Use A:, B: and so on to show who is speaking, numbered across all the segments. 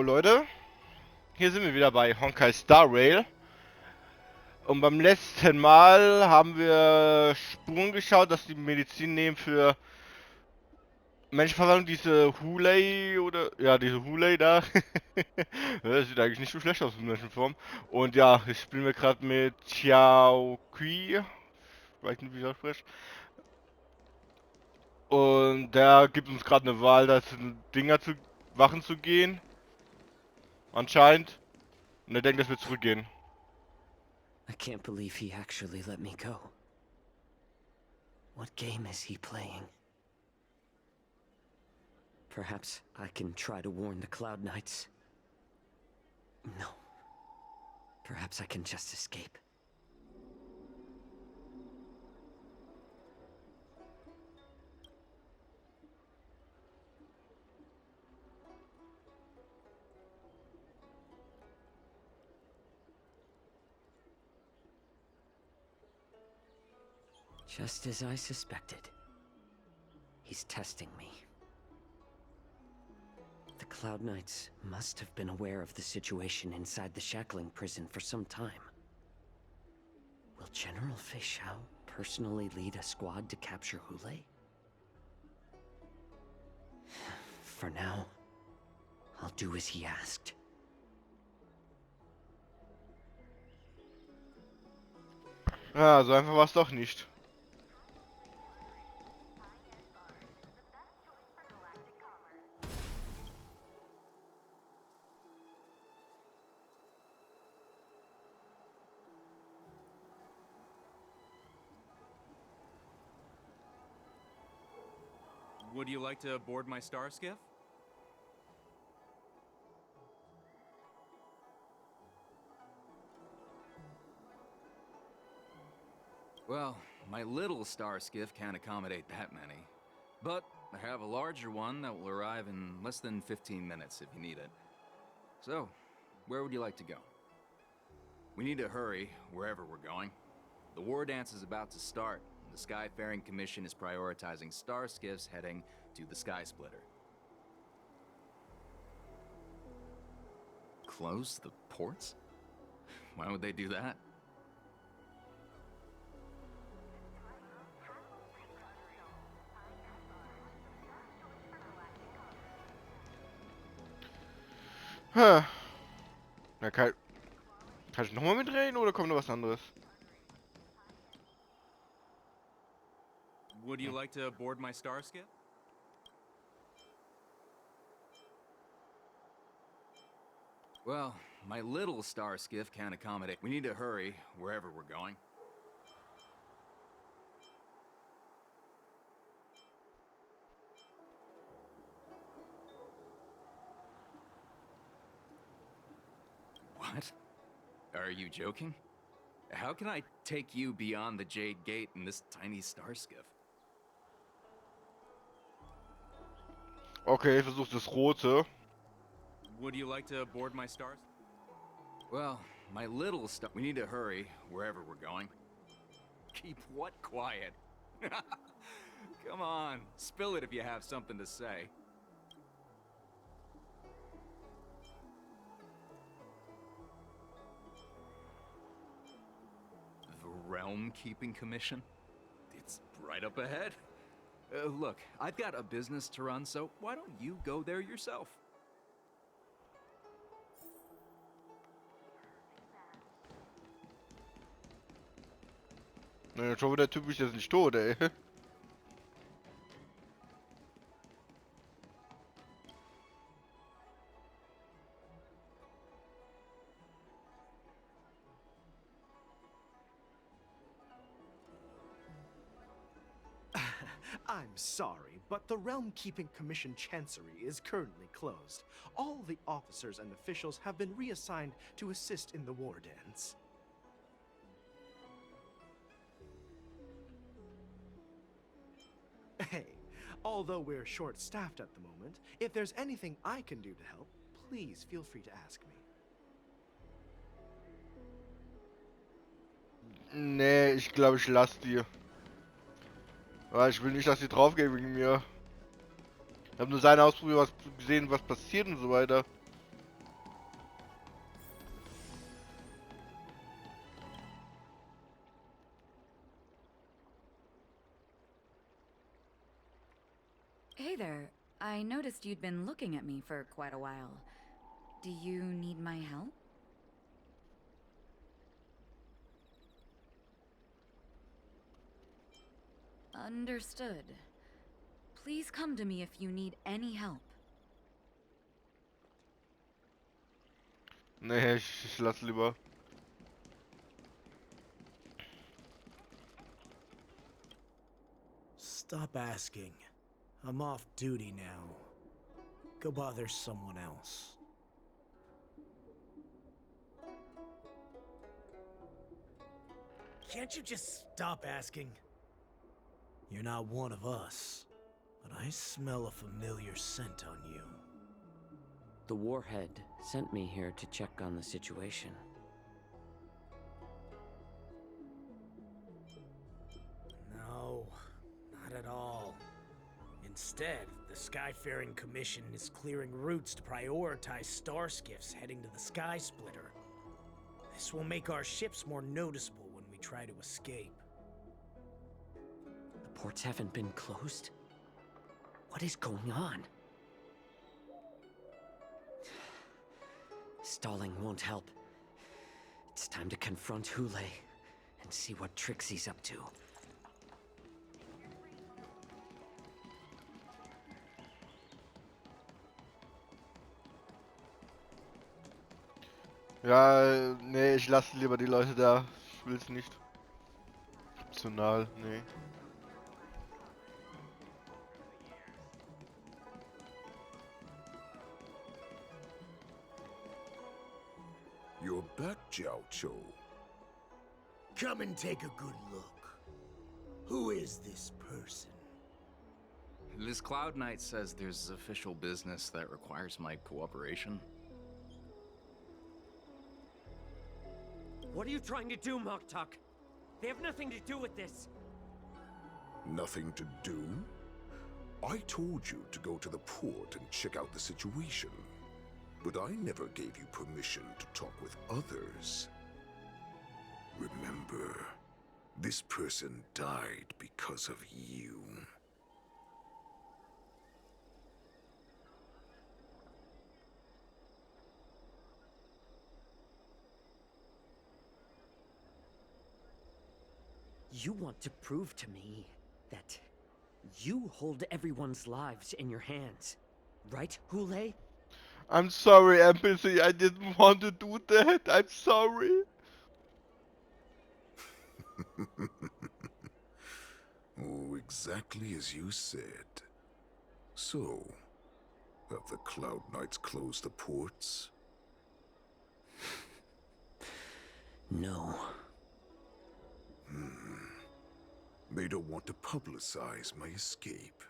A: Jo Leute, hier sind wir wieder bei Honkai Starraile. Und beim letzten Mal haben wir Spuren geschaut, dass die Medizin nehmen für Menschenverwandlung, diese Hoolay oder... Ja, diese Hoolay da. Das sieht eigentlich nicht so schlecht aus in Menschenform. Und ja, ich spiele mir gerade mit Xiao Kui. Weiß nicht, wie ich das spreche. Und der gibt uns gerade eine Wahl, da zu Wachen zu gehen. Anscheinend. Und er denkt, dass wir zurückgehen.
B: I can't believe he actually let me go. What game is he playing? Perhaps I can try to warn the Cloud Knights. No. Perhaps I can just escape. Just as I suspected. He's testing me. The Cloud Knights must have been aware of the situation inside the shackling prison for some time. Will General Fei Xiao personally lead a squad to capture Hoolay? For now, I'll do as he asked.
A: Ja, so einfach war es doch nicht.
C: Would you like to board my star skiff? Well, my little star skiff can't accommodate that many. But I have a larger one that will arrive in less than 15 minutes if you need it. So, where would you like to go? We need to hurry wherever we're going. The war dance is about to start. The Skyfaring Commission is prioritizing star skiffs heading to the Sky Splitter. Close the ports? Why would they do that?
A: Ja, kann ich nochmal mitreden oder kommt noch was anderes?
C: Would you like to board my star skiff? Well, my little star skiff can't accommodate. We need to hurry wherever we're going. What? Are you joking? How can I take you beyond the Jade Gate in this tiny star skiff?
A: Okay, ich versuche das Rote.
C: Would you like to board my stars? Well, my little star... We need to hurry wherever we're going. Keep what quiet? Come on, spill it if you have something to say. The Realm Keeping Commission? It's right up ahead. Look, I've got a business to run, so why don't you go there yourself?
A: Ich hoffe, der Typ ist jetzt nicht tot, ey.
D: I'm sorry, but the Realm Keeping Commission Chancery is currently closed. All the officers and officials have been reassigned to assist in the war dance. Hey, although we're short-staffed at the moment, if there's anything I can do to help, please feel free to ask me.
A: Nee, ich glaube, ich lasse die. Weil ich will nicht, dass die draufgehen wegen mir. Ich habe nur seine ausprobiert, gesehen, was passiert und so weiter.
E: Hey there. I noticed you'd been looking at me for quite a while. Do you need my help? Understood. Please come to me if you need any help.
A: Nee, ich lass lieber.
F: Stop asking. I'm off duty now. Go bother someone else. Can't you just stop asking? You're not one of us, but I smell a familiar scent on you.
B: The warhead sent me here to check on the situation.
F: No, not at all. Instead, the Skyfaring Commission is clearing routes to prioritize star skiffs heading to the Sky Splitter. This will make our ships more noticeable when we try to escape.
B: The ports haven't been closed? What is going on? Stalling won't help. It's time to confront Hoolay and see what tricks he's up to.
A: Ja, nee, ich lasse lieber die Leute da. Ich will's nicht. Optional, nee.
G: You're back, Jiao Cho.
F: Come and take a good look. Who is this person?
C: This Cloud Knight says there's official business that requires my cooperation.
H: What are you trying to do, Moktok? They have nothing to do with this.
G: Nothing to do? I told you to go to the port and check out the situation. But I never gave you permission to talk with others. Remember, this person died because of you.
B: You want to prove to me that you hold everyone's lives in your hands, right, Hoolay?
A: I'm sorry, Empathy, I didn't want to do that. I'm sorry.
G: Oh, exactly as you said. So, have the Cloud Knights closed the ports?
B: No.
G: They don't want to publicize my escape.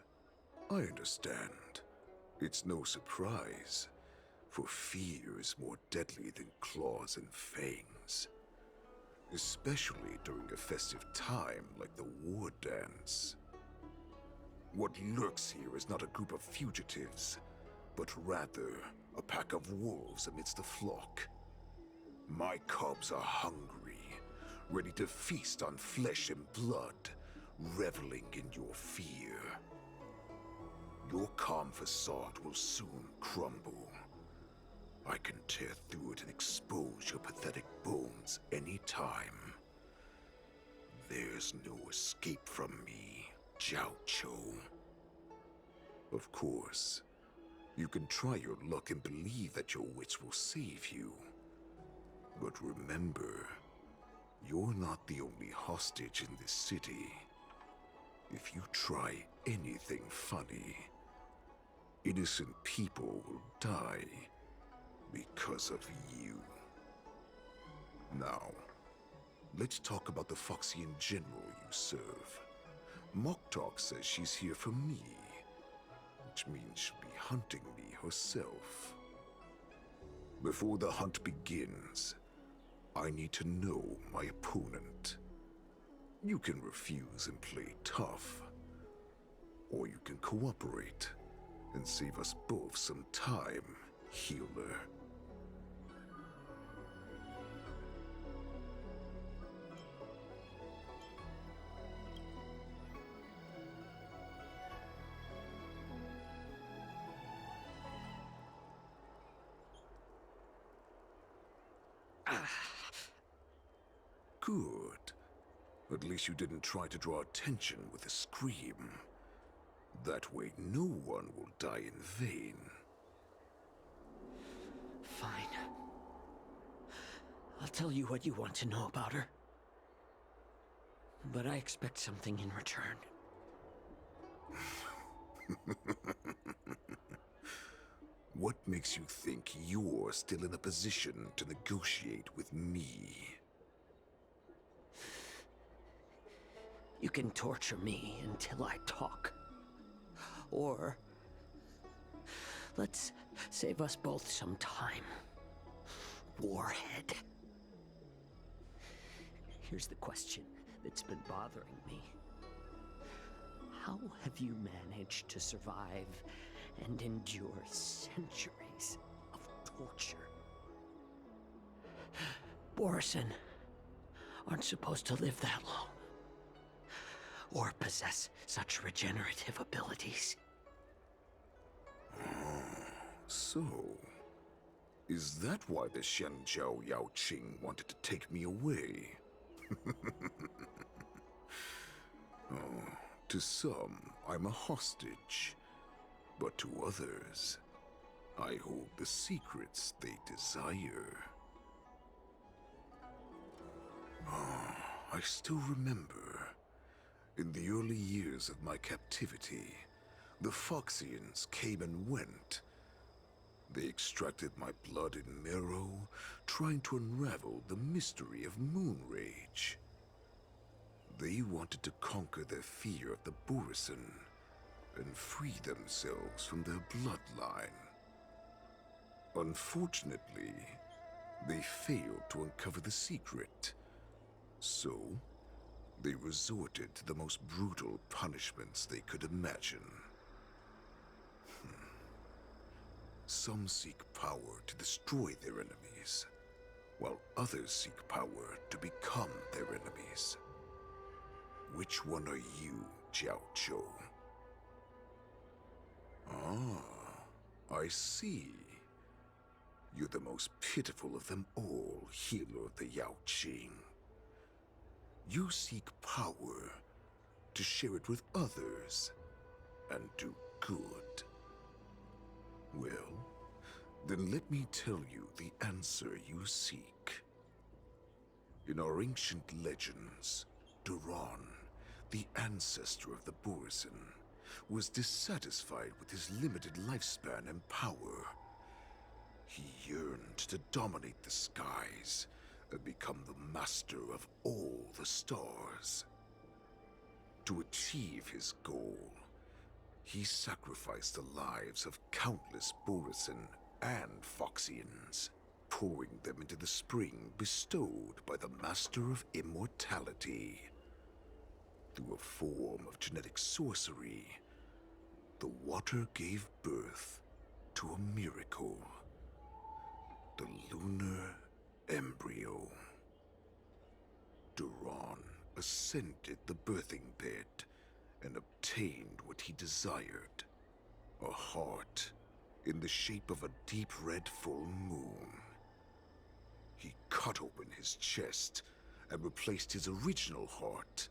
G: I understand. It's no surprise, for fear is more deadly than claws and fangs. Especially during a festive time like the war dance. What lurks here is not a group of fugitives, but rather a pack of wolves amidst the flock. My cubs are hungry, ready to feast on flesh and blood, reveling in your fear. Your calm facade will soon crumble. I can tear through it and expose your pathetic bones any time. There's no escape from me, Jiao Cho. Of course, you can try your luck and believe that your wits will save you. But remember, you're not the only hostage in this city. If you try anything funny, innocent people will die because of you. Now, let's talk about the Foxian general you serve. Moktok says she's here for me, which means she'll be hunting me herself. Before the hunt begins, I need to know my opponent. You can refuse and play tough, or you can cooperate and save us both some time, healer. Good. At least you didn't try to draw attention with a scream. That way no one will die in vain.
B: Fine. I'll tell you what you want to know about her. But I expect something in return.
G: What makes you think you're still in a position to negotiate with me?
B: You can torture me until I talk. Or let's save us both some time. Warhead. Here's the question that's been bothering me. How have you managed to survive and endure centuries of torture? Borison aren't supposed to live that long. Or possess such regenerative abilities.
G: So, is that why the Shenjiao Yao Qing wanted to take me away? Oh, to some, I'm a hostage. But to others, I hold the secrets they desire. I still remember. In the early years of my captivity, the Foxians came and went. They extracted my blood and marrow, trying to unravel the mystery of moon rage. They wanted to conquer their fear of the Borison and free themselves from their bloodline. Unfortunately, they failed to uncover the secret. So, they resorted to the most brutal punishments they could imagine. Some seek power to destroy their enemies, while others seek power to become their enemies. Which one are you, Jiao Zhou? Ah, I see. You're the most pitiful of them all, healer of the Yao Qing. You seek power to share it with others and do good. Well, then let me tell you the answer you seek. In our ancient legends, Duran, the ancestor of the Borison, was dissatisfied with his limited lifespan and power. He yearned to dominate the skies and become the master of all the stars. To achieve his goal, he sacrificed the lives of countless Borison and Foxians, pouring them into the spring bestowed by the Master of Immortality. Through a form of genetic sorcery, the water gave birth to a miracle. The lunar embryo. Duran ascended the birthing bed and obtained what he desired. A heart in the shape of a deep red full moon. He cut open his chest and replaced his original heart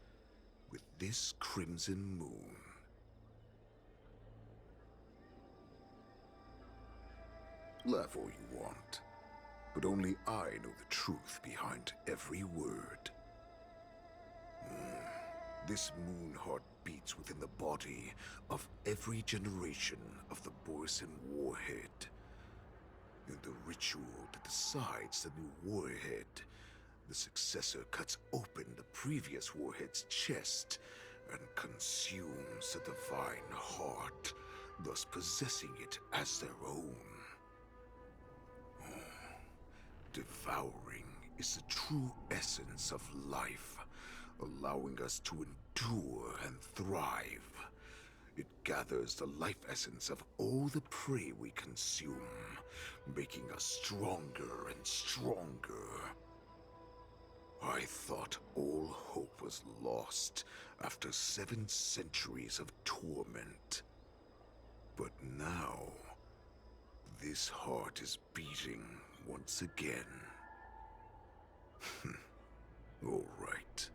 G: with this crimson moon. Laugh all you want, but only I know the truth behind every word. This moon heart beats within the body of every generation of the Borison warhead. In the ritual that decides the new warhead, the successor cuts open the previous warhead's chest and consumes the divine heart, thus possessing it as their own. Devouring is the true essence of life, allowing us to endure and thrive. It gathers the life essence of all the prey we consume, making us stronger and stronger. I thought all hope was lost after 7 centuries of torment. But now, this heart is beating once again. All right.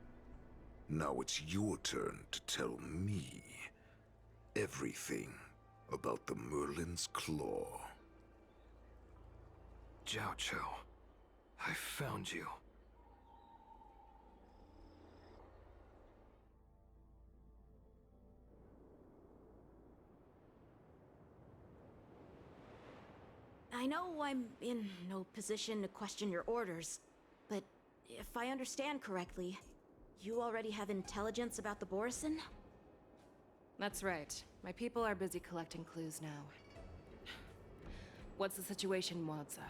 G: Now it's your turn to tell me everything about the Merlin's Claw.
I: Jiao Cho, I found you.
J: I know I'm in no position to question your orders, but if I understand correctly, you already have intelligence about the Borison?
K: That's right. My people are busy collecting clues now. What's the situation, Wadza?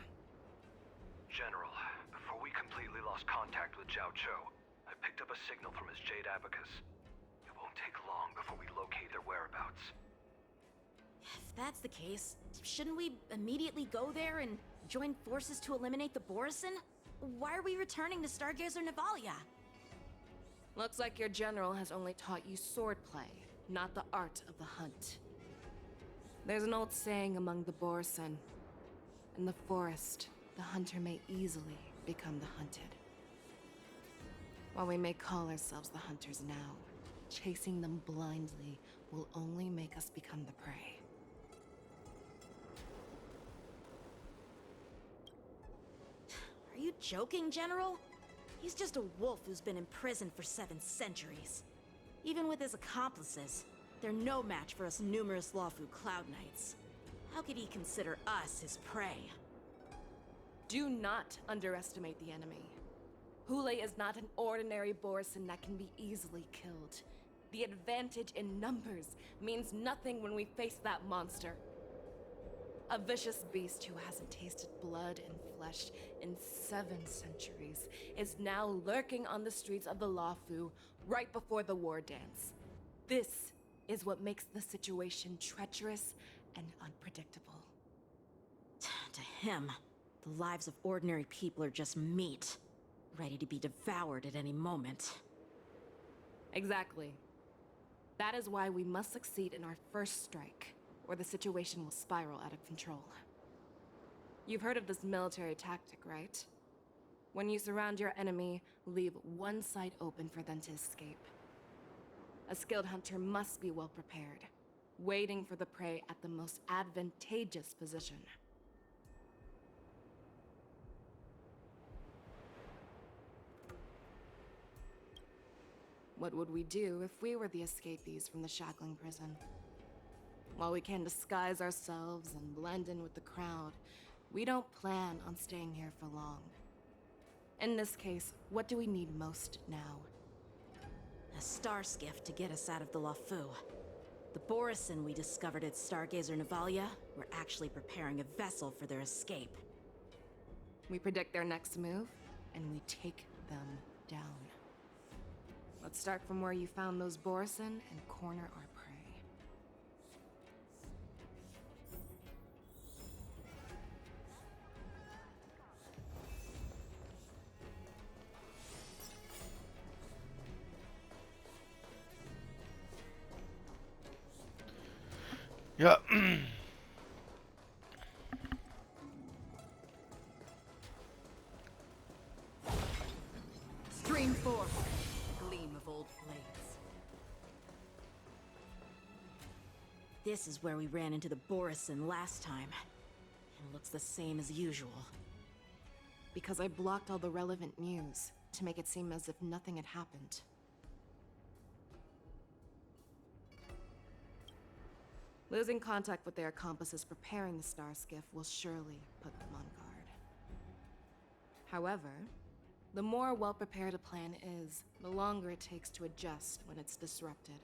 I: General, before we completely lost contact with Jiao Cho, I picked up a signal from his Jade Abacus. It won't take long before we locate their whereabouts.
J: If that's the case, shouldn't we immediately go there and join forces to eliminate the Borison? Why are we returning to Stargazer Navalia?
K: Looks like your general has only taught you swordplay, not the art of the hunt. There's an old saying among the Borison. In the forest, the hunter may easily become the hunted. While we may call ourselves the hunters now, chasing them blindly will only make us become the prey.
J: Are you joking, General? He's just a wolf who's been imprisoned for 7 centuries. Even with his accomplices, they're no match for us numerous Lawfu Cloud Knights. How could he consider us his prey?
K: Do not underestimate the enemy. Hoolay is not an ordinary Borison that can be easily killed. The advantage in numbers means nothing when we face that monster. A vicious beast who hasn't tasted blood and flesh in 7 centuries is now lurking on the streets of the Lawfu right before the war dance. This is what makes the situation treacherous and unpredictable.
J: To him, the lives of ordinary people are just meat, ready to be devoured at any moment.
K: Exactly. That is why we must succeed in our first strike, or the situation will spiral out of control. You've heard of this military tactic, right? When you surround your enemy, leave one side open for them to escape. A skilled hunter must be well prepared, waiting for the prey at the most advantageous position. What would we do if we were the escapees from the shackling prison? While we can disguise ourselves and blend in with the crowd, we don't plan on staying here for long. In this case, what do we need most now?
J: A star skiff to get us out of the Lawfu. The Borison we discovered at Stargazer Navalia were actually preparing a vessel for their escape.
K: We predict their next move, and we take them down. Let's start from where you found those Borison and corner our prey.
A: Ja.
J: Stream forth, gleam of old blades. This is where we ran into the Borison last time. It looks the same as usual.
K: Because I blocked all the relevant news to make it seem as if nothing had happened. Losing contact with their accomplices preparing the star skiff will surely put them on guard. However, the more well-prepared a plan is, the longer it takes to adjust when it's disrupted.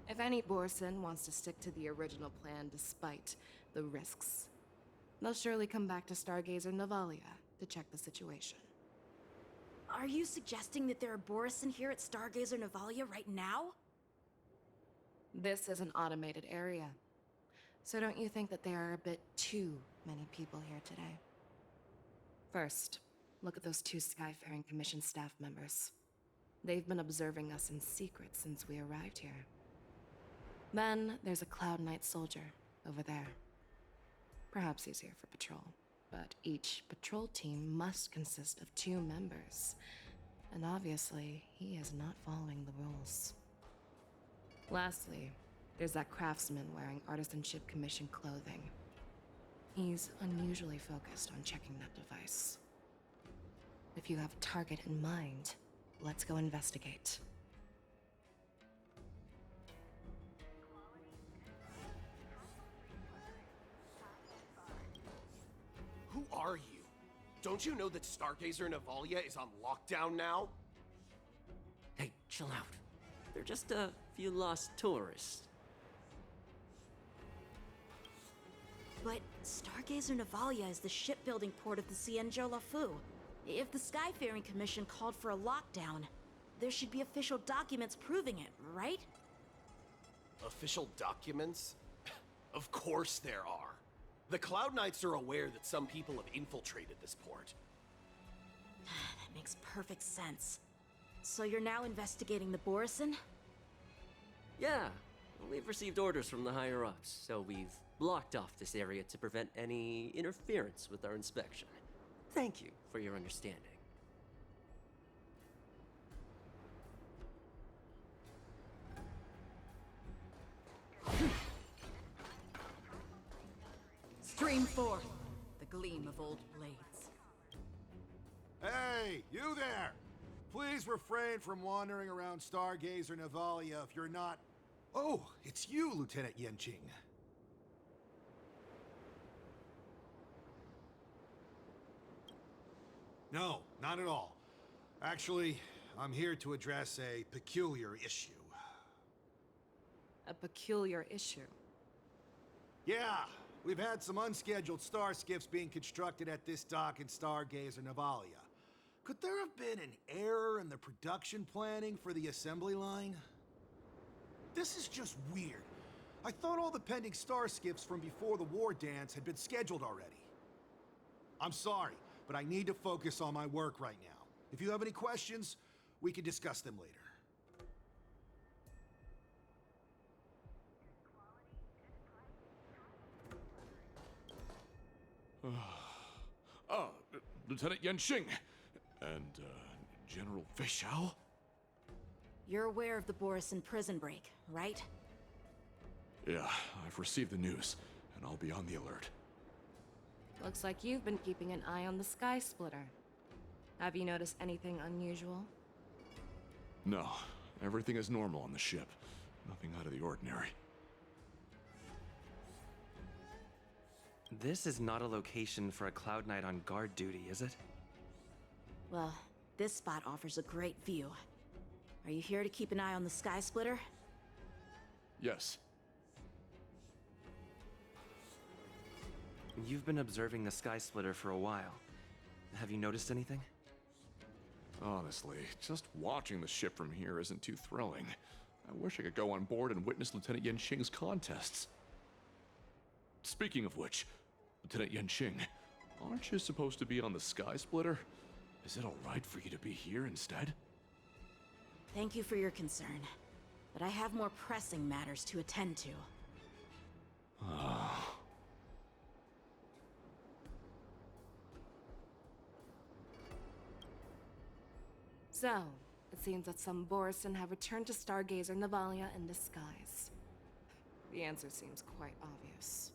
K: If any Borison wants to stick to the original plan despite the risks, they'll surely come back to Stargazer Navalia to check the situation.
J: Are you suggesting that there are Borison here at Stargazer Navalia right now?
K: This is an automated area. So don't you think that there are a bit too many people here today? First, look at those 2 Skyfaring Commission staff members. They've been observing us in secret since we arrived here. Then there's a Cloud Knight soldier over there. Perhaps he's here for patrol, but each patrol team must consist of 2 members. And obviously, he is not following the rules. Lastly, there's that craftsman wearing Artisanship Commission clothing. He's unusually focused on checking that device. If you have a target in mind, let's go investigate.
L: Who are you? Don't you know that Stargazer Navalia is on lockdown now?
B: Hey, chill out. They're just a few lost tourists.
J: But Stargazer Navalia is the shipbuilding port of the Cienjo Lafu. If the Skyfaring Commission called for a lockdown, there should be official documents proving it, right?
L: Official documents? Of course there are. The Cloud Knights are aware that some people have infiltrated this port.
J: That makes perfect sense. So you're now investigating the Borison?
B: Yeah, we've received orders from the higher-ups, so we've blocked off this area to prevent any interference with our inspection. Thank you for your understanding.
E: Stream forth the gleam of old blades.
M: Hey, you there! Please refrain from wandering around Stargazer Navalia if you're not... Oh, it's you, Lieutenant Yenching. No, not at all. Actually, I'm here to address a peculiar issue.
K: A peculiar issue.
M: Yeah, we've had some unscheduled star skiffs being constructed at this dock in Stargazer Navalia. Could there have been an error in the production planning for the assembly line? This is just weird. I thought all the pending star skiffs from before the war dance had been scheduled already. I'm sorry, but I need to focus on my work right now. If you have any questions, we can discuss them later.
N: Lieutenant Yenching and General Fishao?
J: You're aware of the Borison prison break, right?
N: Yeah, I've received the news, and I'll be on the alert.
K: Looks like you've been keeping an eye on the Sky Splitter. Have you noticed anything unusual?
N: No, everything is normal on the ship. Nothing out of the ordinary.
O: This is not a location for a Cloud Knight on guard duty, is it?
J: Well, this spot offers a great view. Are you here to keep an eye on the Sky Splitter?
N: Yes.
O: You've been observing the Sky Splitter for a while. Have you noticed anything?
N: Honestly, just watching the ship from here isn't too thrilling. I wish I could go on board and witness Lieutenant Yenching's contests. Speaking of which, Lieutenant Yenching, aren't you supposed to be on the Sky Splitter? Is it alright for you to be here instead?
J: Thank you for your concern, but I have more pressing matters to attend to.
K: So, it seems that some Borison have returned to Stargazer Navalia in disguise. The answer seems quite obvious.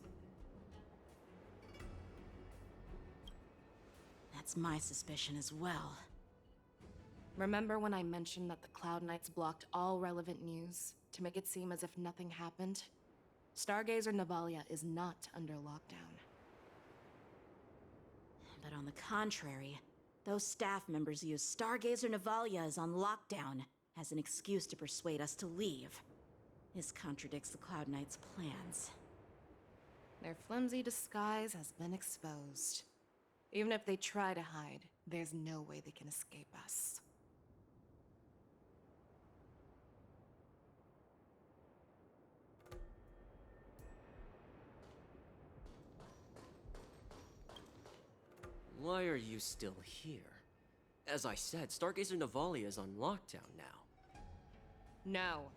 J: That's my suspicion as well.
K: Remember when I mentioned that the Cloud Knights blocked all relevant news to make it seem as if nothing happened? Stargazer Navalia is not under lockdown.
J: But on the contrary, those staff members use Stargazer Navalia is on lockdown as an excuse to persuade us to leave. This contradicts the Cloud Knights' plans.
K: Their flimsy disguise has been exposed. Even if they try to hide, there's no way they can escape us.
B: Why are you still here? As I said, Stargazer Navalia is on lockdown now.
K: No,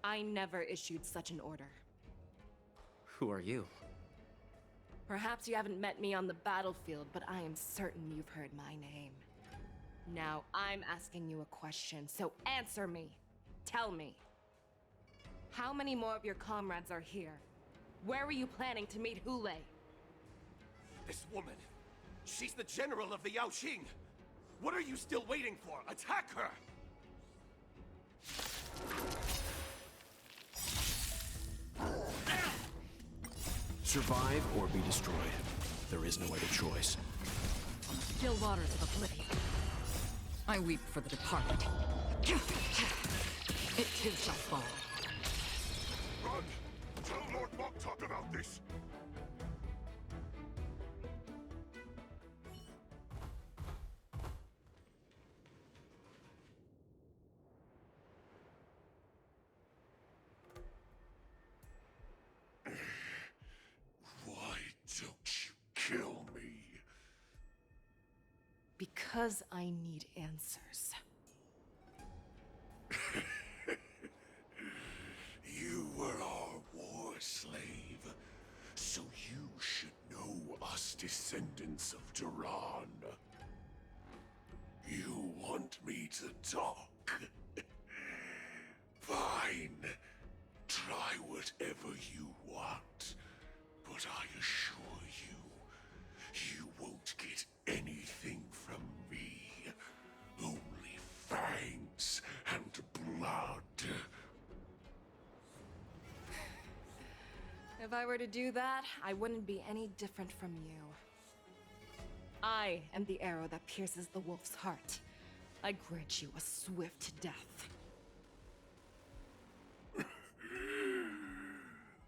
K: I never issued such an order.
B: Who are you?
K: Perhaps you haven't met me on the battlefield, but I am certain you've heard my name. Now I'm asking you a question, so answer me. Tell me. How many more of your comrades are here? Where are you planning to meet Hoolay?
L: This woman, she's the general of the Yaoqing. What are you still waiting for? Attack her!
P: Survive or be destroyed. There is no other choice.
Q: Still waters of oblivion. I weep for the departed. It too shall fall.
G: Run! Tell Lord Moktok about this! Why don't you kill me?
K: Because I need answers.
G: You were our war slave, so you should know us descendants of Duran. You want me to talk? Fine. Try whatever you want, but I assure you, you won't get anything from me. Only fangs and blood.
K: If I were to do that, I wouldn't be any different from you. I am the arrow that pierces the wolf's heart. I grant you a swift death.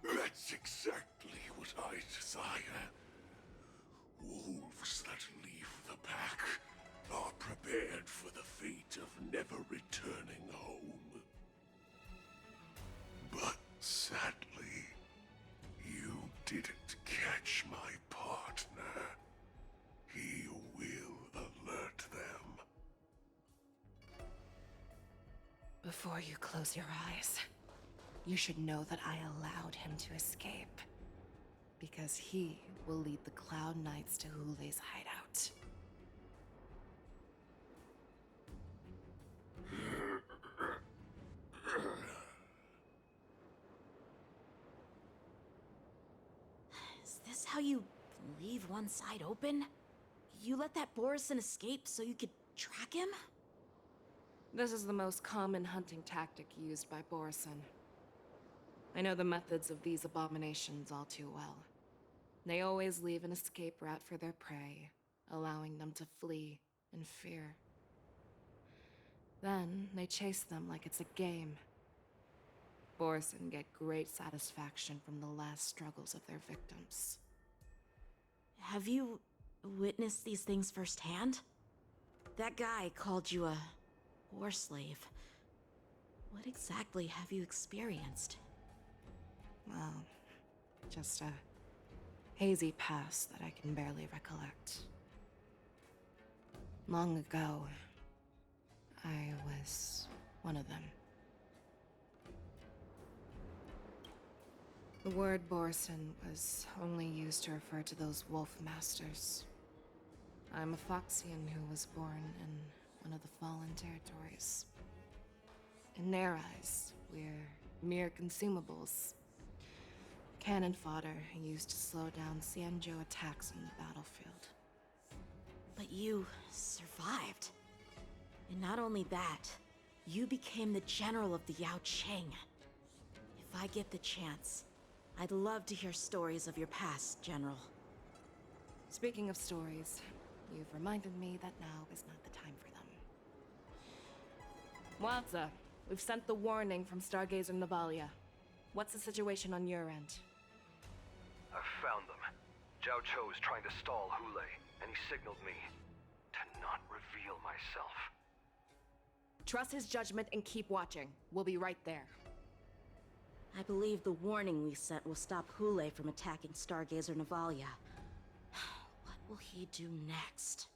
G: That's exactly what I desire. Wolves that leave the pack are prepared for the fate of never returning home. But sadly, you didn't catch my partner. He will alert them.
K: Before you close your eyes, you should know that I allowed him to escape. Because he will lead the Cloud Knights to Hoolay's hideout.
J: Is this how you leave one side open? You let that Borison escape so you could track him?
K: This is the most common hunting tactic used by Borison. I know the methods of these abominations all too well. They always leave an escape route for their prey, allowing them to flee in fear. Then they chase them like it's a game. Borison get great satisfaction from the last struggles of their victims.
J: Have you witnessed these things firsthand? That guy called you a war slave. What exactly have you experienced?
K: Well, just a hazy past that I can barely recollect. Long ago, I was one of them. The word Borison was only used to refer to those wolf masters. I'm a Foxian who was born in one of the fallen territories. In their eyes, we're mere consumables. Cannon fodder used to slow down Xianzhou attacks on the battlefield.
J: But you survived. And not only that, you became the general of the Yaoqing. If I get the chance, I'd love to hear stories of your past, General.
K: Speaking of stories, you've reminded me that now is not the time for them. Wadza, we've sent the warning from Stargazer Navalia. What's the situation on your end?
I: I've found them. Zhao Cho is trying to stall Hoolay, and he signaled me to not reveal myself.
K: Trust his judgment and keep watching. We'll be right there.
J: I believe the warning we sent will stop Hoolay from attacking Stargazer Navalia. What will he do next?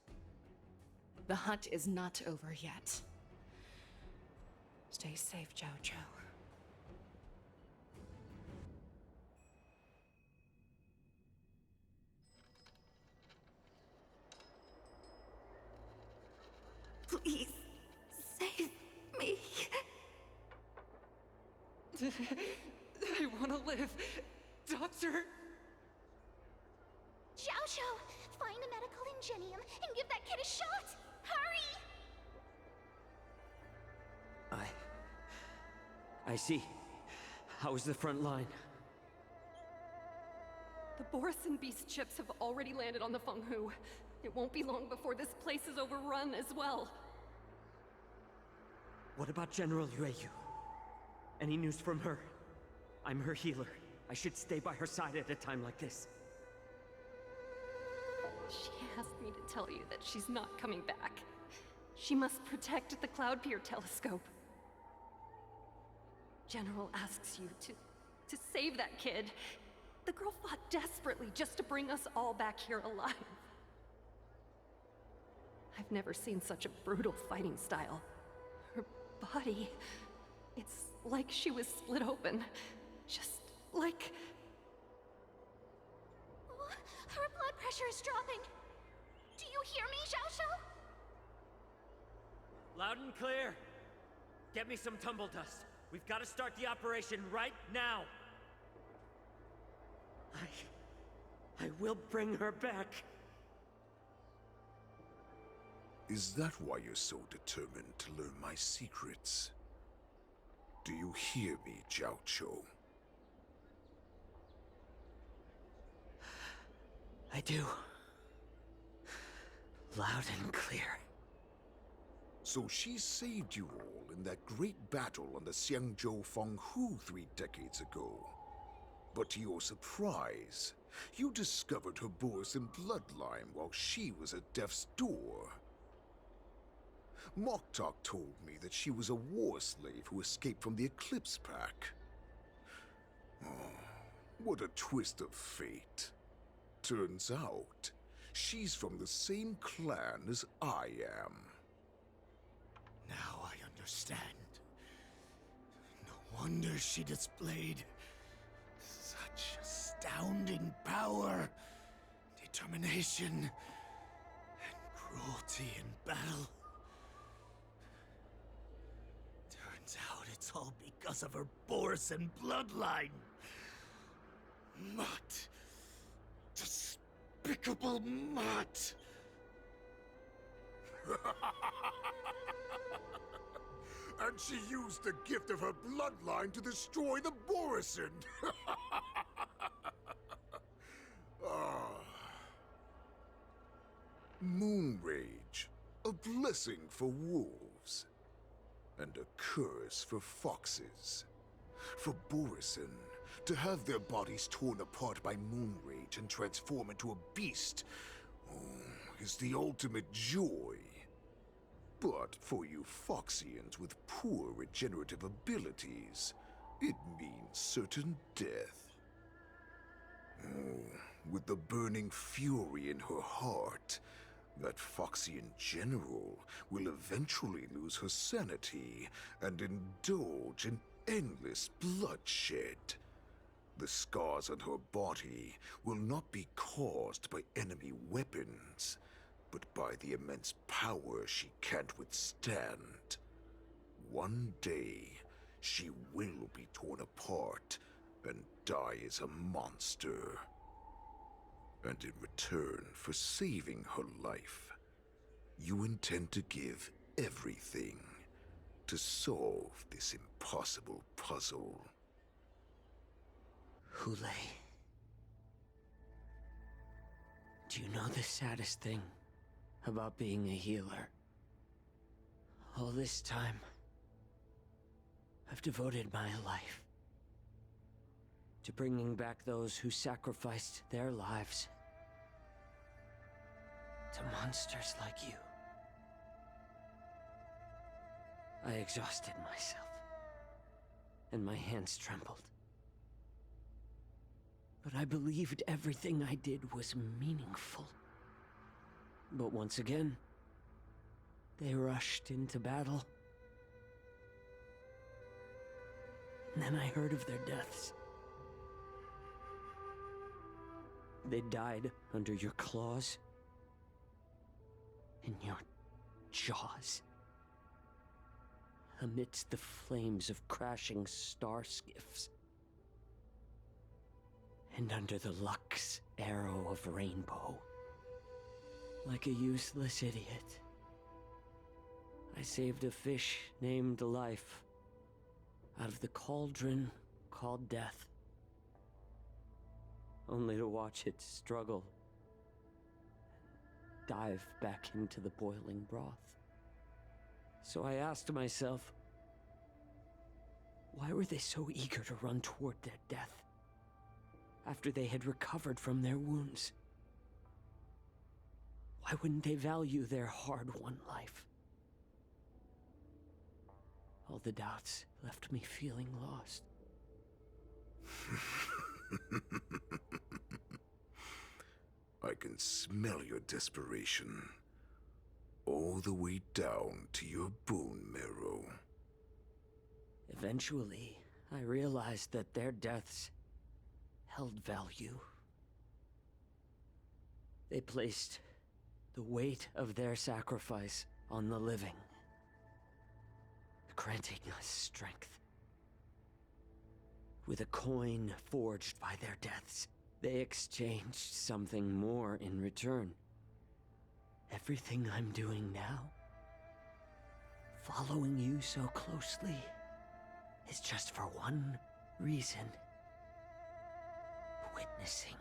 K: The hunt is not over yet. Stay safe, Zhao Cho. Please, save me. I want to live. Doctor!
R: Xiaoshu, find a medical ingenium and give that kid a shot! Hurry!
B: I see. How is the front line?
K: The Borison Beast chips have already landed on the Fenghu. It won't be long before this place is overrun as well.
B: What about General Yueyu? Any news from her? I'm her healer. I should stay by her side at a time like this.
K: She asked me to tell you that she's not coming back. She must protect the Cloud Pier telescope. General asks you to save that kid. The girl fought desperately just to bring us all back here alive. I've never seen such a brutal fighting style. Her body, it's like she was split open. Just like...
R: Oh, her blood pressure is dropping. Do you hear me, Xiaoshu?
H: Loud and clear. Get me some tumble dust. We've got to start the operation right now.
B: I will bring her back.
G: Is that why you're so determined to learn my secrets? Do you hear me, Jiaoqiu?
B: I do. Loud and clear.
G: So she saved you all in that great battle on the Xiangzhou Fenghu 3 decades ago. But to your surprise, you discovered her Borison bloodline while she was at death's door. Moktok told me that she was a war slave who escaped from the Eclipse Pack. Oh, what a twist of fate. Turns out, she's from the same clan as I am.
F: Now I understand. No wonder she displayed such astounding power, determination, and cruelty in battle. Turns out it's all because of her Borison bloodline. Mutt. Despicable mutt.
G: And she used the gift of her bloodline to destroy the Borison. Moon Rage, a blessing for wolves, and a curse for foxes. For Borison, to have their bodies torn apart by Moon Rage and transform into a beast, is the ultimate joy. But for you Foxians with poor regenerative abilities, it means certain death. With the burning fury in her heart, that Foxian general will eventually lose her sanity and indulge in endless bloodshed. The scars on her body will not be caused by enemy weapons, but by the immense power she can't withstand. One day, she will be torn apart and die as a monster. And in return for saving her life, you intend to give everything to solve this impossible puzzle.
B: Hoolay. Do you know the saddest thing about being a healer? All this time, I've devoted my life to bringing back those who sacrificed their lives to monsters like you. I exhausted myself, and my hands trembled. But I believed everything I did was meaningful. But once again, they rushed into battle. And then I heard of their deaths. They died under your claws, in your jaws. amidst the flames of crashing star skiffs. And under the Lux arrow of rainbow, like a useless idiot, I saved a fish named Life out of the cauldron called Death, only to watch it struggle and dive back into the boiling broth. So I asked myself, why were they so eager to run toward their death after they had recovered from their wounds? Why wouldn't they value their hard-won life? All the doubts left me feeling lost.
G: I can smell your desperation. All the way down to your bone marrow.
B: Eventually, I realized that their deaths held value. They placed the weight of their sacrifice on the living, granting us strength. With a coin forged by their deaths, they exchanged something more in return. Everything I'm doing now, following you so closely, is just for one reason. Witnessing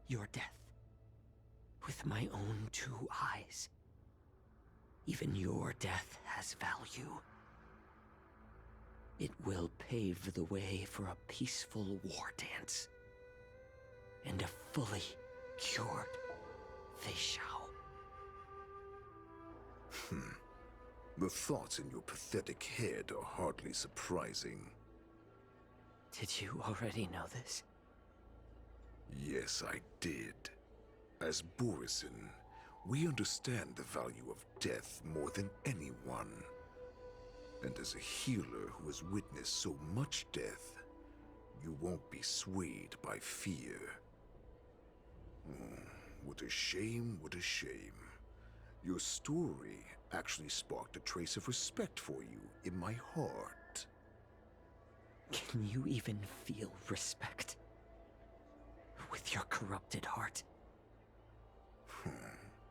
B: your death with my own two eyes. Even your death has value. It will pave the way for a peaceful war dance and a fully cured Fei Shao.
G: The thoughts in your pathetic head are hardly surprising.
B: Did you already know this?
G: Yes, I did. As Borisin, we understand the value of death more than anyone. And as a healer who has witnessed so much death, you won't be swayed by fear. What a shame, what a shame. Your story actually sparked a trace of respect for you in my heart.
B: Can you even feel respect with your corrupted heart?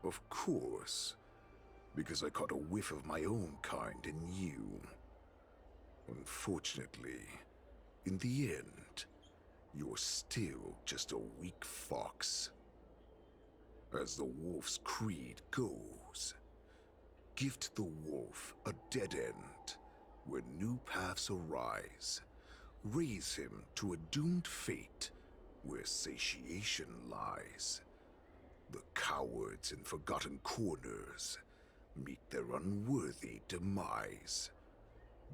G: Of course. Because I caught a whiff of my own kind in you. Unfortunately, in the end, you're still just a weak fox. As the wolf's creed goes, gift the wolf a dead end where new paths arise. Raise him to a doomed fate where satiation lies. The cowards in forgotten corners meet their unworthy demise.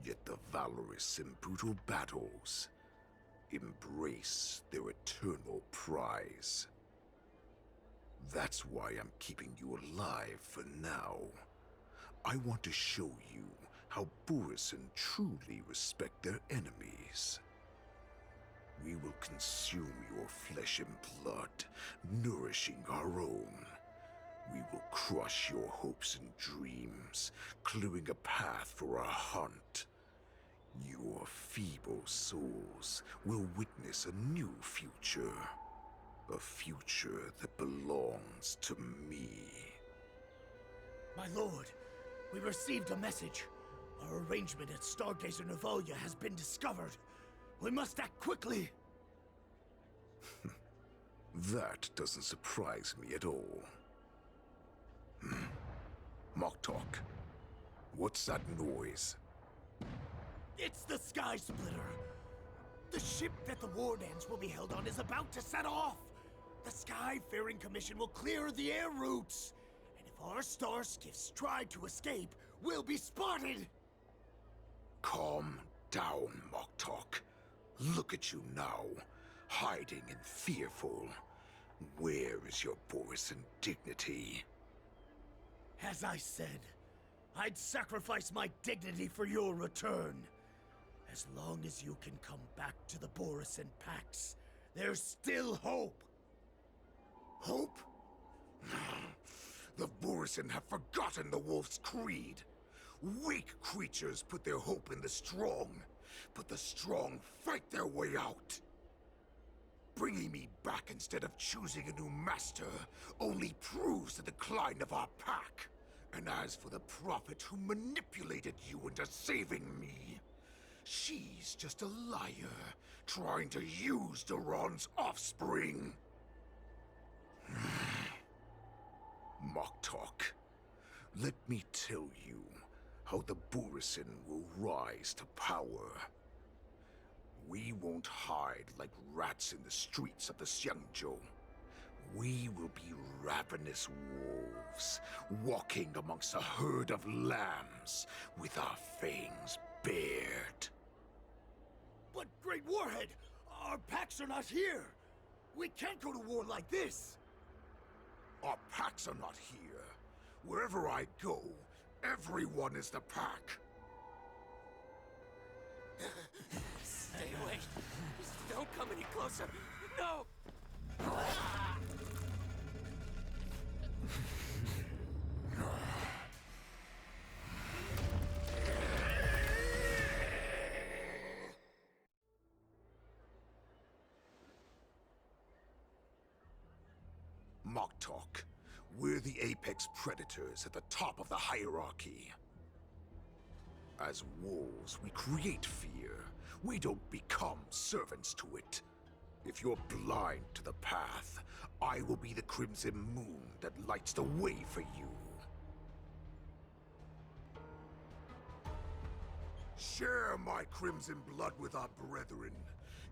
G: Yet the valorous in brutal battles embrace their eternal prize. That's why I'm keeping you alive for now. I want to show you how Borisin truly respect their enemies. We will consume your flesh and blood, nourishing our own. We will crush your hopes and dreams, clearing a path for our hunt. Your feeble souls will witness a new future. A future that belongs to me.
F: My lord, we received a message. Our arrangement at Stargazer Navalia has been discovered. We must act quickly.
G: That doesn't surprise me at all. Moktok, what's that noise?
F: It's the Sky Splitter. The ship that the war dance will be held on is about to set off. The Skyfaring Commission will clear the air routes. And if our star skiffs try to escape, we'll be spotted.
G: Calm down, Moktok. Look at you now, hiding and fearful. Where is your Borisin dignity?
F: As I said, I'd sacrifice my dignity for your return. As long as you can come back to the Borisin Pax, there's still hope.
G: Hope? The Borisin have forgotten the Wolf's creed. Weak creatures put their hope in the strong, but the strong fight their way out. Bringing me back instead of choosing a new master only proves the decline of our pack. And as for the prophet who manipulated you into saving me, she's just a liar, trying to use Duran's offspring. Mock talk. Let me tell you how the Burisin will rise to power. We won't hide like rats in the streets of the Xiangzhou. We will be ravenous wolves, walking amongst a herd of lambs, with our fangs bared.
M: But, Great Warhead, our packs are not here. We can't go to war like this.
G: Our packs are not here. Wherever I go, everyone is the pack.
H: Stay away. Just don't come any closer. No!
G: Mock talk. We're the apex predators at the top of the hierarchy. As wolves, we create fear. We don't become servants to it. If you're blind to the path, I will be the crimson moon that lights the way for you. Share my crimson blood with our brethren.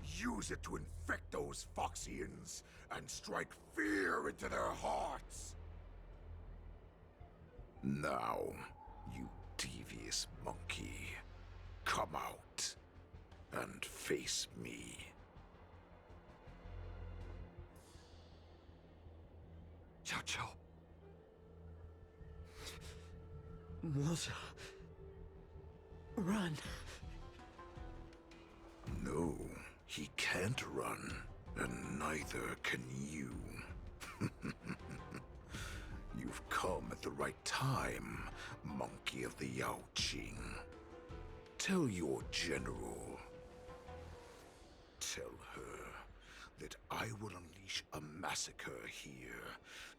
G: Use it to infect those Foxians and strike fear into their hearts. Now, you devious monkey, come out and face me.
B: Xiao. Melissa. Run.
G: No, he can't run, and neither can you. You've come at the right time, monkey of the Yaoqing. Tell your general. Tell her that I will unleash a massacre here,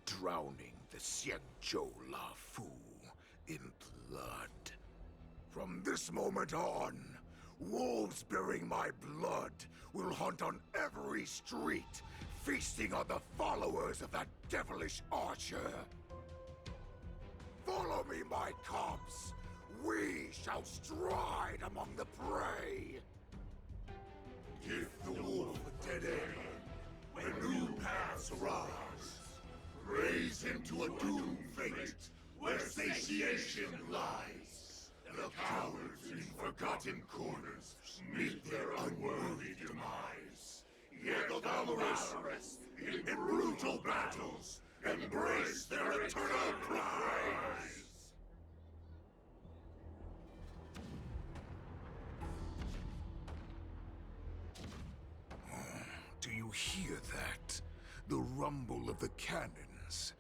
G: drowning the Xiangzhou Lafu in blood. From this moment on, wolves bearing my blood will hunt on every street, feasting on the followers of that devilish archer. Follow me, my cubs. We shall stride among the prey. Give the wolf a dead end when new paths arise. Raise him to a doomed fate where satiation lies. The cowards in forgotten corners meet their unworthy demise. Yet the valorous in brutal battles embrace their eternal prize. Do you hear that? The rumble of the cannons.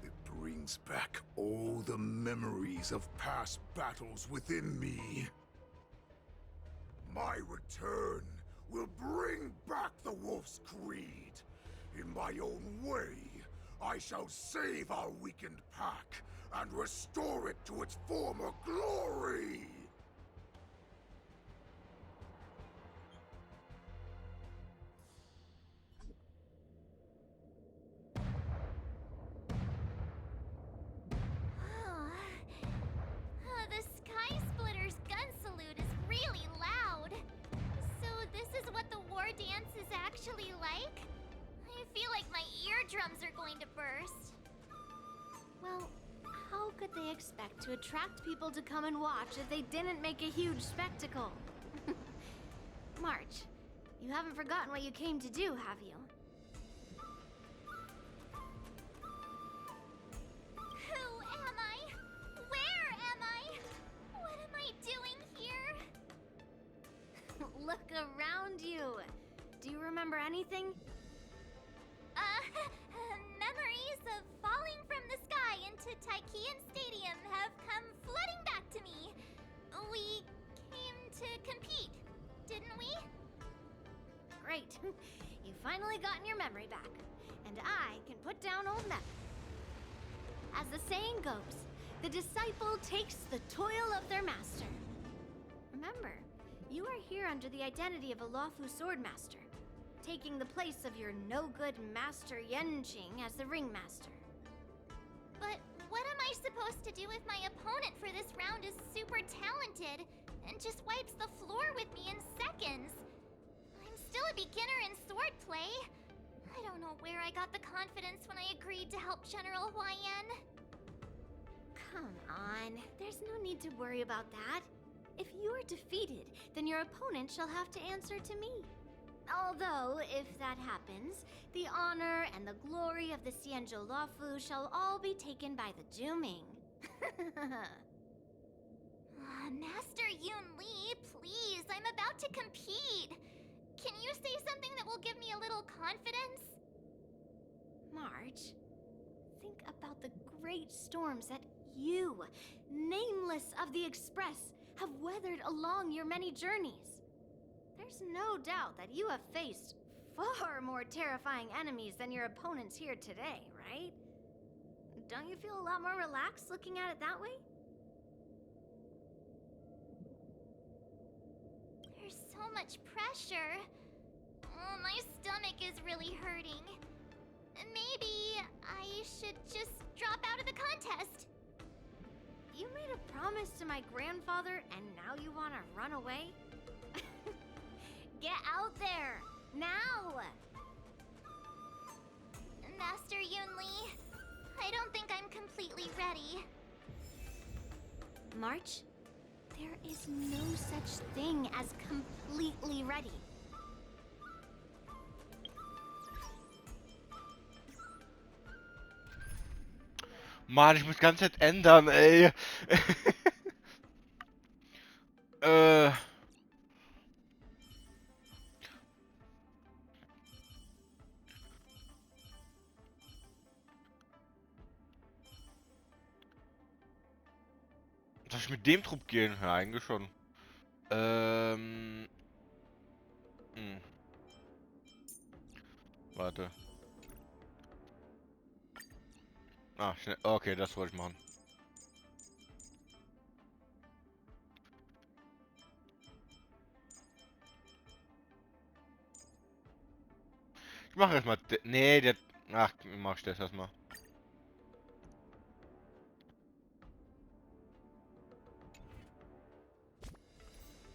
G: It brings back all the memories of past battles within me. My return will bring back the Wolf's Creed. In my own way, I shall save our weakened pack and restore it to its former glory!
R: The Sky Splitter's gun salute is really loud. So this is what the war dance is actually like? I feel like my eardrums are going to burst.
S: Well, how could they expect to attract people to come and watch if they didn't make a huge spectacle? March, you haven't forgotten what you came to do, have you?
R: Who am I? Where am I? What am I doing here?
S: Look around you. Do you remember anything?
R: Memories? of falling from the sky into Tychean Stadium have come flooding back to me. We came to compete, didn't we?
S: Great. You finally gotten your memory back. And I can put down old memory. As the saying goes, the disciple takes the toil of their master. Remember, you are here under the identity of a lawful swordmaster, taking the place of your no-good master Yenching as the ringmaster.
R: But what am I supposed to do if my opponent for this round is super talented and just wipes the floor with me in seconds? I'm still a beginner in swordplay. I don't know where I got the confidence when I agreed to help General Huayan.
S: Come on, there's no need to worry about that. If you are defeated, then your opponent shall have to answer to me. Although, if that happens, the honor and the glory of the Xianzhou Luofu shall all be taken by the Juming.
R: Master Yun Li, please, I'm about to compete. Can you say something that will give me a little confidence?
S: March, think about the great storms that you, nameless of the Express, have weathered along your many journeys. There's no doubt that you have faced far more terrifying enemies than your opponents here today, right? Don't you feel a lot more relaxed looking at it that way?
R: There's so much pressure. Oh, my stomach is really hurting. Maybe I should just drop out of the contest.
S: You made a promise to my grandfather and now you want to run away? Get out there, now!
R: Master Yun Li, I don't think I'm completely ready.
S: March, there is no such thing as completely ready.
A: Mann, ich muss die ganze Zeit ändern, ey. Soll ich mit dem Trupp gehen? Ja, eigentlich schon. Warte. Ah, schnell. Okay, das wollte ich machen. Ich mache erstmal. Nee, der. Ach, mach ich das erstmal.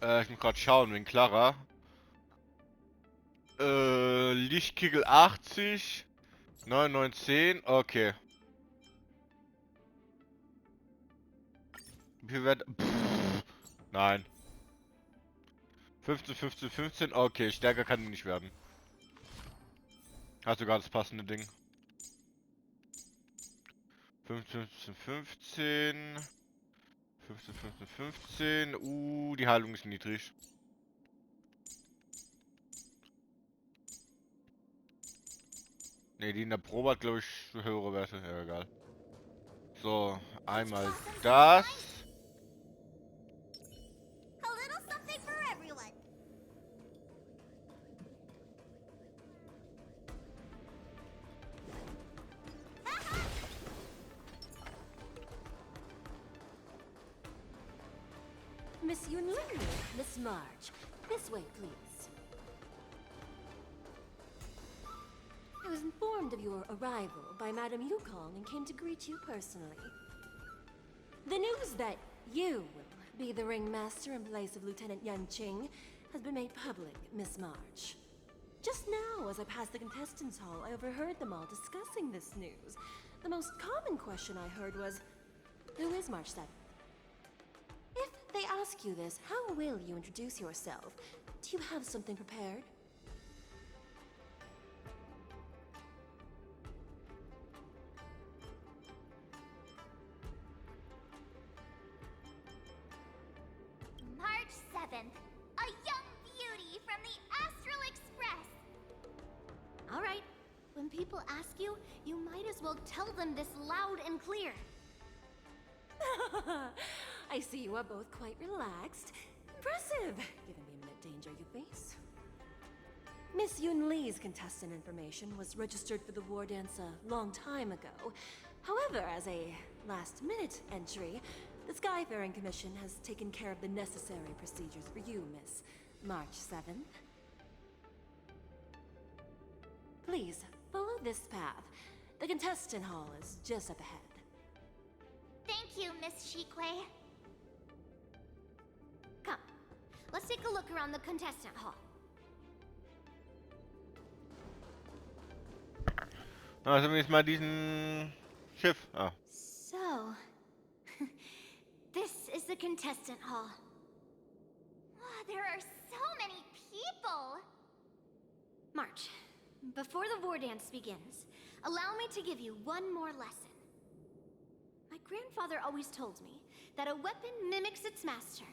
A: Ich muss gerade schauen, wegen Clara. Lichtkegel 80. 9910. Okay. Wie viel wird. Nein. 15, 15, 15. Okay, stärker kann die nicht werden. Hat sogar das passende Ding. 15, 15, 15. 15, 15, 15. Die Heilung ist niedrig. Ne, die in der Probe hat, glaube ich, höhere Werte. Ja, egal. So, einmal das.
R: A little something for everyone.
T: Miss Yunli, Miss March, this way, please. I was informed of your arrival by Madame Yukong and came to greet you personally. The news that you will be the ringmaster in place of Lieutenant Yanqing has been made public, Miss March. Just now, as I passed the contestants' hall, I overheard them all discussing this news. The most common question I heard was, who is March 7th? If they ask you this, how will you introduce yourself? Do you have something prepared?
R: March 7th, a young beauty from the Astral Express.
S: All right, when people ask you, you might as well tell them this loud and clear.
T: I see you are both quite relaxed. Impressive, given the imminent danger you face. Miss Yun Lee's contestant information was registered for the war dance a long time ago. However, as a last-minute entry, the Skyfaring Commission has taken care of the necessary procedures for you, Miss March 7th. Please, follow this path. The contestant hall is just up ahead.
R: Thank you, Miss Shikwe.
S: Come, let's take a look around the contestant hall.
A: Also jetzt mal diesen Schiff. Ah.
S: So, this is the contestant hall.
R: Wow, there are so many people!
S: March, before the war dance begins, allow me to give you one more lesson. My grandfather always told me that a weapon mimics its master.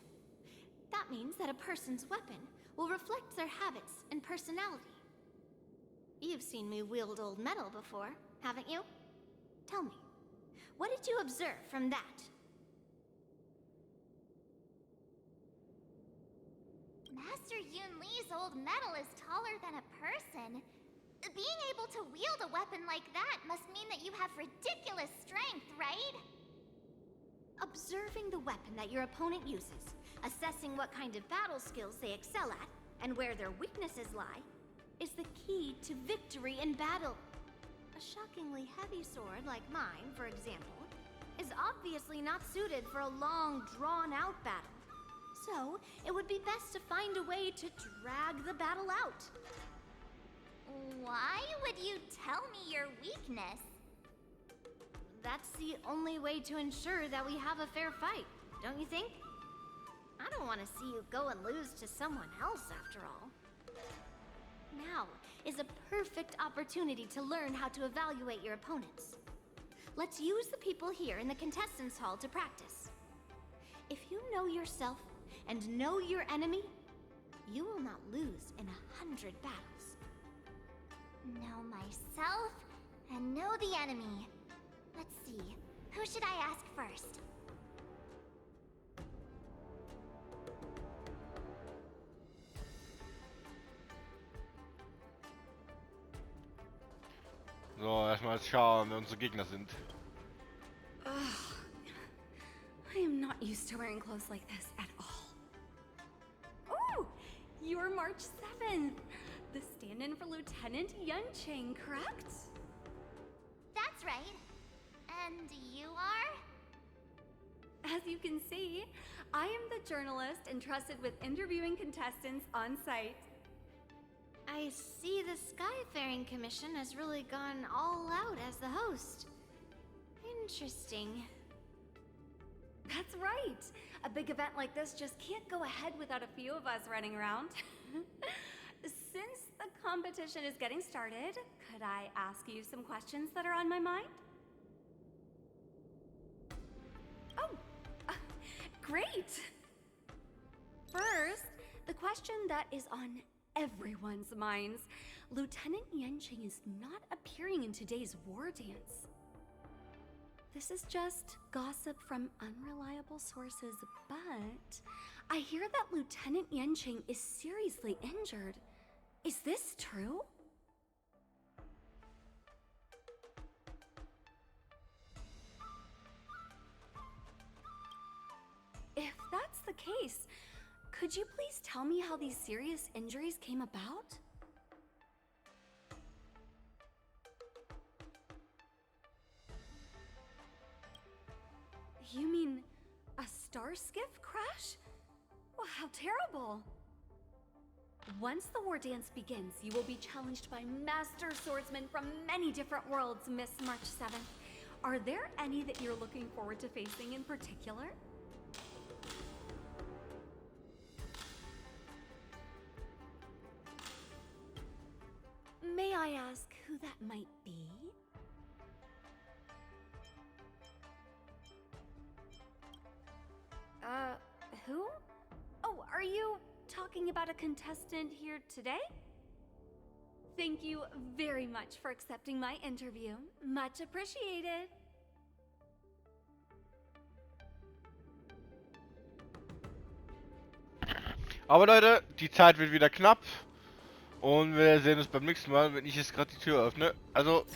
S: That means that a person's weapon will reflect their habits and personality. You've seen me wield old metal before, haven't you? Tell me, what did you observe from that?
R: Master Yun Lee's old metal is taller than a person. Being able to wield a weapon like that must mean that you have ridiculous strength, right?
S: Observing the weapon that your opponent uses, assessing what kind of battle skills they excel at, and where their weaknesses lie, is the key to victory in battle. A shockingly heavy sword like mine, for example, is obviously not suited for a long, drawn-out battle. So, it would be best to find a way to drag the battle out.
R: Why would you tell me your weakness?
S: That's the only way to ensure that we have a fair fight, don't you think? I don't want to see you go and lose to someone else, after all. Now is a perfect opportunity to learn how to evaluate your opponents. Let's use the people here in the contestants' hall to practice. If you know yourself and know your enemy, you will not lose in 100 battles.
R: Know myself and know the enemy. Let's see, who should I ask first?
A: So, erstmal schauen, wer unsere Gegner sind.
E: Ugh. I am not used to wearing clothes like this at all. Oh, you're March 7th. The stand-in for Lieutenant Yuncheng, correct?
R: That's right. And you are?
E: As you can see, I am the journalist entrusted with interviewing contestants on site.
S: I see the Skyfaring Commission has really gone all out as the host. Interesting.
E: That's right. A big event like this just can't go ahead without a few of us running around. Since the competition is getting started, could I ask you some questions that are on my mind? Oh, great! First, the question that is on everyone's minds. Lieutenant Yuncheng is not appearing in today's war dance. This is just gossip from unreliable sources, but I hear that Lieutenant Yuncheng is seriously injured. Is this true? If that's the case, could you please tell me how these serious injuries came about? You mean a star skiff crash? Well, how terrible! Once the war dance begins, you will be challenged by master swordsmen from many different worlds, Miss March 7th. Are there any that you're looking forward to facing in particular? May I ask who that might be? Who? Oh, are you talking about a contestant here today? Thank you very much for accepting my interview. Much appreciated.
A: Aber Leute, die Zeit wird wieder knapp. Und wir sehen uns beim nächsten Mal, wenn ich jetzt gerade die Tür öffne. Also...